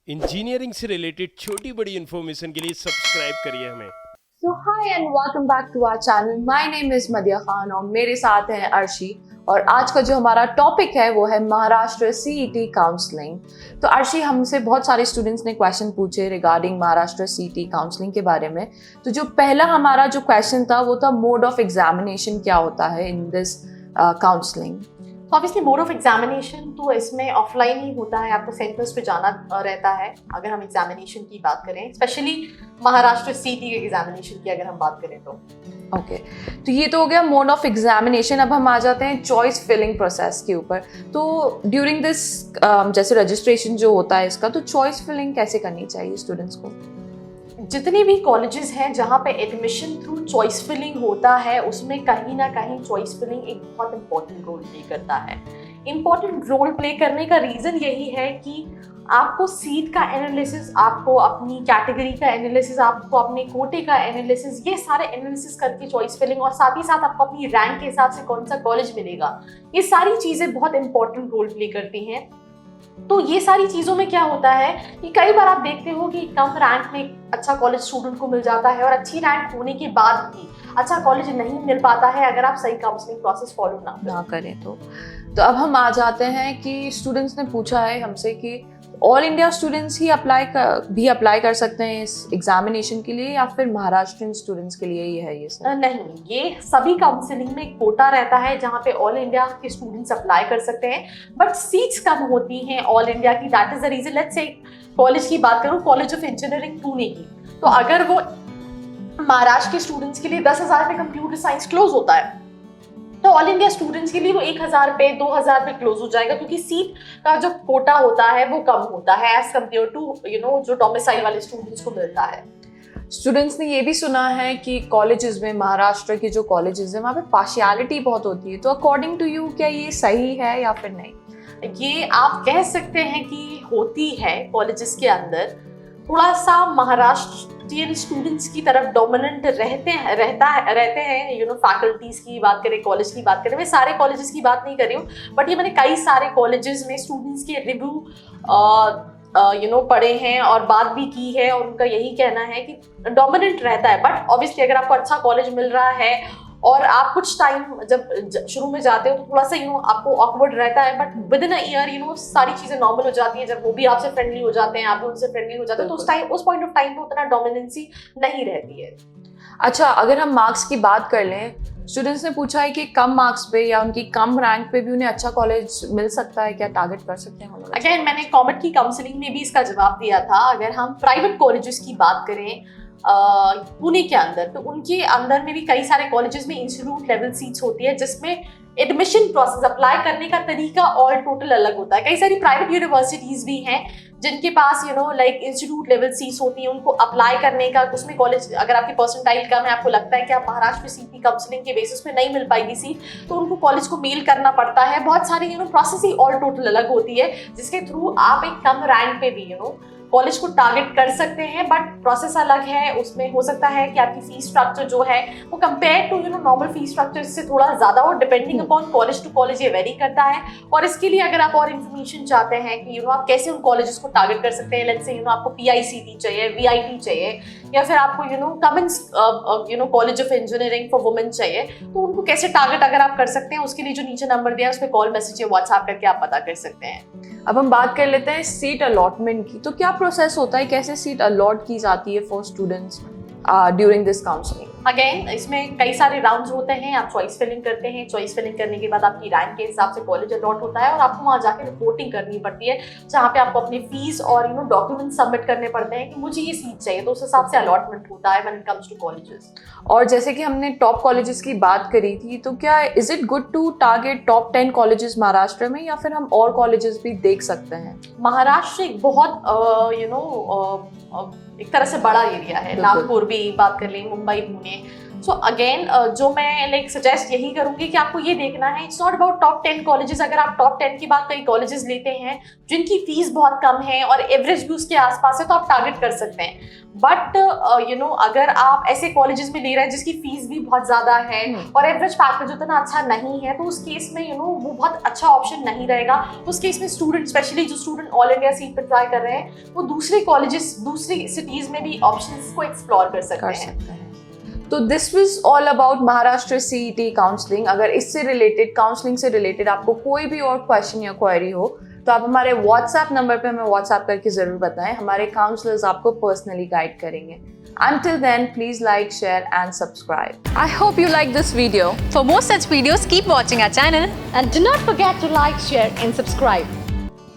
Engineering से related छोटी बड़ी इन्फॉर्मेशन के लिए सब्सक्राइब करिए हमें। So hi and welcome back to our channel. My name is मदिया Khan और मेरे साथ हैं अर्शी। और आज का जो हमारा टॉपिक है वो है महाराष्ट्र सीईटी काउंसलिंग। तो अर्शी, हमसे बहुत सारे स्टूडेंट्स ने क्वेश्चन पूछे रिगार्डिंग महाराष्ट्र सीईटी काउंसलिंग के बारे में। तो जो पहला हमारा जो क्वेश्चन था वो था मोड ऑफ एग्जामिनेशन क्या होता है in this counselling. Obviously mode of examination तो इसमें ऑफलाइन ही होता है, आपको सेंटर्स पे जाना रहता है। अगर हम एग्जामिनेशन की बात करें, स्पेशली महाराष्ट्र सीईटी के एग्जामिनेशन की अगर हम बात करें तो ओके तो ये तो हो गया मोड ऑफ एग्जामिनेशन। अब हम आ जाते हैं चॉइस फिलिंग प्रोसेस के ऊपर। तो ड्यूरिंग दिस जैसे रजिस्ट्रेशन जो होता है इसका, तो चॉइस फिलिंग कैसे करनी चाहिए स्टूडेंट्स को? जितने भी कॉलेजेस हैं जहाँ पे एडमिशन थ्रू चॉइस फिलिंग होता है, उसमें कहीं ना कहीं चॉइस फिलिंग एक बहुत इंपॉर्टेंट रोल प्ले करता है। इंपॉर्टेंट रोल प्ले करने का रीज़न यही है कि आपको सीट का एनालिसिस, आपको अपनी कैटेगरी का एनालिसिस, आपको अपने कोटे का एनालिसिस, ये सारे एनालिसिस करके चॉइस फिलिंग, और साथ ही साथ आपको अपनी रैंक के हिसाब से कौन सा कॉलेज मिलेगा, ये सारी चीज़ें बहुत इंपॉर्टेंट रोल प्ले करती हैं। तो ये सारी चीज़ों में क्या होता है कि कई बार आप देखते हो कि कम रैंक में अच्छा कॉलेज स्टूडेंट को मिल जाता है और अच्छी रैंक होने के बाद भी अच्छा कॉलेज नहीं मिल पाता है अगर आप सही काउंसलिंग प्रोसेस फॉलो ना करें तो अब हम आ जाते हैं कि स्टूडेंट्स ने पूछा है हमसे कि ऑल इंडिया स्टूडेंट्स ही अप्लाई कर सकते हैं इस एग्जामिनेशन के लिए, या फिर महाराष्ट्रियन स्टूडेंट्स के लिए ही है ये सब? नहीं, ये सभी काउंसलिंग में कोटा रहता है जहाँ पे ऑल इंडिया के स्टूडेंट्स अप्लाई कर सकते हैं, बट सीट्स कम होती हैं ऑल इंडिया की। That is the reason. Let's say college की बात करूँ, कॉलेज ऑफ इंजीनियरिंग पुणे की, तो अगर वो महाराष्ट्र के स्टूडेंट्स के लिए 10,000 पे कंप्यूटर साइंस क्लोज होता है, तो ऑल इंडिया स्टूडेंट्स के लिए वो 1,000 पे 2,000 पे क्लोज हो जाएगा, क्योंकि सीट का जो कोटा होता है वो कम होता है एज कम्पेयर टू जो डोमिसाइल वाले स्टूडेंट्स को मिलता है। स्टूडेंट्स ने ये भी सुना है कि कॉलेजेस में, महाराष्ट्र के जो कॉलेजेस हैं वहाँ पे पार्शियलिटी बहुत होती है। तो अकॉर्डिंग टू यू क्या ये सही है या फिर नहीं? ये आप कह सकते हैं कि होती है। कॉलेजेस के अंदर थोड़ा सा महाराष्ट्रियन स्टूडेंट्स की तरफ डोमिनेंट रहते हैं फैकल्टीज की बात करें, कॉलेज की बात करें, मैं सारे कॉलेजेस की बात नहीं कर रही हूँ, बट ये मैंने कई सारे कॉलेजेस में स्टूडेंट्स के रिव्यू पढ़े हैं और बात भी की है, और उनका यही कहना है कि डोमिनेंट रहता है। बट ऑब्वियसली अगर आपको अच्छा कॉलेज मिल रहा है और आप कुछ टाइम जब शुरू में जाते हो तो थोड़ा सा आपको ऑकवर्ड रहता है, but with in a year सारी चीजें नॉर्मल हो जाती है। जब वो भी आपसे फ्रेंडली हो जाते हैं, आप भी उनसे फ्रेंडली हो जाते हो, तो उस पॉइंट ऑफ टाइम पे उतना डोमिनेंसी नहीं रहती है। अच्छा, अगर हम मार्क्स की बात कर लें, स्टूडेंट्स ने पूछा है कि कम मार्क्स पे या उनकी कम रैंक पे भी उन्हें अच्छा कॉलेज मिल सकता है, क्या टारगेट कर सकते हैं? अगेन, मैंने कॉमेट की काउंसलिंग में भी इसका जवाब दिया था। अगर हम प्राइवेट कॉलेजेस की बात करें पुणे के अंदर, तो उनके अंदर में भी कई सारे कॉलेजेस में इंस्टीट्यूट लेवल सीट्स होती है, जिसमें एडमिशन प्रोसेस, अप्लाई करने का तरीका और टोटल अलग होता है। कई सारी प्राइवेट यूनिवर्सिटीज भी हैं जिनके पास लाइक इंस्टीट्यूट लेवल सीट्स होती हैं, उनको अप्लाई करने का, उसमें कॉलेज अगर आपकी परसेंटाइल कम है, आपको लगता है कि आप महाराष्ट्र सीईटी काउंसलिंग के बेसिस पे नहीं मिल पाएगी सीट, तो उनको कॉलेज को मेल करना पड़ता है। बहुत सारी प्रोसेस ही और टोटल अलग होती है, जिसके थ्रू आप एक कम रैंक पे भी कॉलेज को टारगेट कर सकते हैं, बट प्रोसेस अलग है। उसमें हो सकता है कि आपकी फीस स्ट्रक्चर जो है वो compare to normal fees structure से थोड़ा ज्यादा हो, depending upon college to college ये वेरी करता है। और इसके लिए अगर आप और इन्फॉर्मेशन चाहते हैं कि आप कैसे उन कॉलेजेस को टारगेट कर सकते हैं, लेट्स से आपको PICT चाहिए, VIT चाहिए, या फिर आपको Cummins college of engineering for women चाहिए, तो उनको कैसे टारगेट अगर आप कर सकते हैं, उसके लिए जो नीचे नंबर दिया है उस पर कॉल, मैसेज या व्हाट्सएप करके आप पता कर सकते हैं। अब हम बात कर लेते हैं सीट अलॉटमेंट की। तो क्या प्रोसेस होता है, कैसे सीट अलॉट की जाती है for students during this counselling? Again, इसमें कई सारे राउंड्स होते हैं। आप चॉइस फिलिंग करते हैं, चॉइस फिलिंग करने के बाद आपकी रैंक के हिसाब से कॉलेज अलॉट होता है, और आपको वहाँ जाकर रिपोर्टिंग करनी पड़ती है, जहाँ पे आपको अपनी फीस और डॉक्यूमेंट सबमिट करने पड़ते हैं कि मुझे ये सीट चाहिए, तो उस हिसाब से अलॉटमेंट होता है when it comes to colleges. और जैसे कि हमने टॉप कॉलेजेस की बात करी थी, तो क्या is it good to target top 10 colleges Maharashtra में, या फिर हम और कॉलेजेस भी देख सकते हैं? महाराष्ट्र एक बहुत एक तरह से बड़ा एरिया है। नागपुर भी बात कर लें, मुंबई, पुणे, सो अगेन जो मैं लाइक सजेस्ट यही करूंगी कि आपको ये देखना है, it's not about top 10 colleges. अगर आप टॉप 10 की बात कई कॉलेजेस लेते हैं जिनकी फीस बहुत कम है और एवरेज भी उसके आसपास है, तो आप टारगेट कर सकते हैं। बट अगर आप ऐसे कॉलेजेस में ले रहे हैं जिसकी फीस भी बहुत ज्यादा है और एवरेज पैकेज उतना अच्छा नहीं है, तो उस केस में वो बहुत अच्छा ऑप्शन नहीं रहेगा। उस केस में स्टूडेंट, स्पेशली जो स्टूडेंट ऑल इंडिया सीट पर ट्राई कर रहे हैं, वो दूसरे कॉलेजेस, दूसरी सिटीज में भी ऑप्शंस को एक्सप्लोर कर सकते हैं। तो this was all about Maharashtra CET counselling. अगर इससे रिलेटेड, काउंसलिंग से रिलेटेड आपको कोई भी और क्वेश्चन या क्वेरी हो तो आप हमारे व्हाट्सएप नंबर पे हमें व्हाट्सएप करके जरूर बताएं। हमारे काउंसलर्स आपको पर्सनली गाइड करेंगे। Until then, please like, share and subscribe. I hope you like this video. For more such videos, keep watching our channel. And do not forget to like, share and subscribe.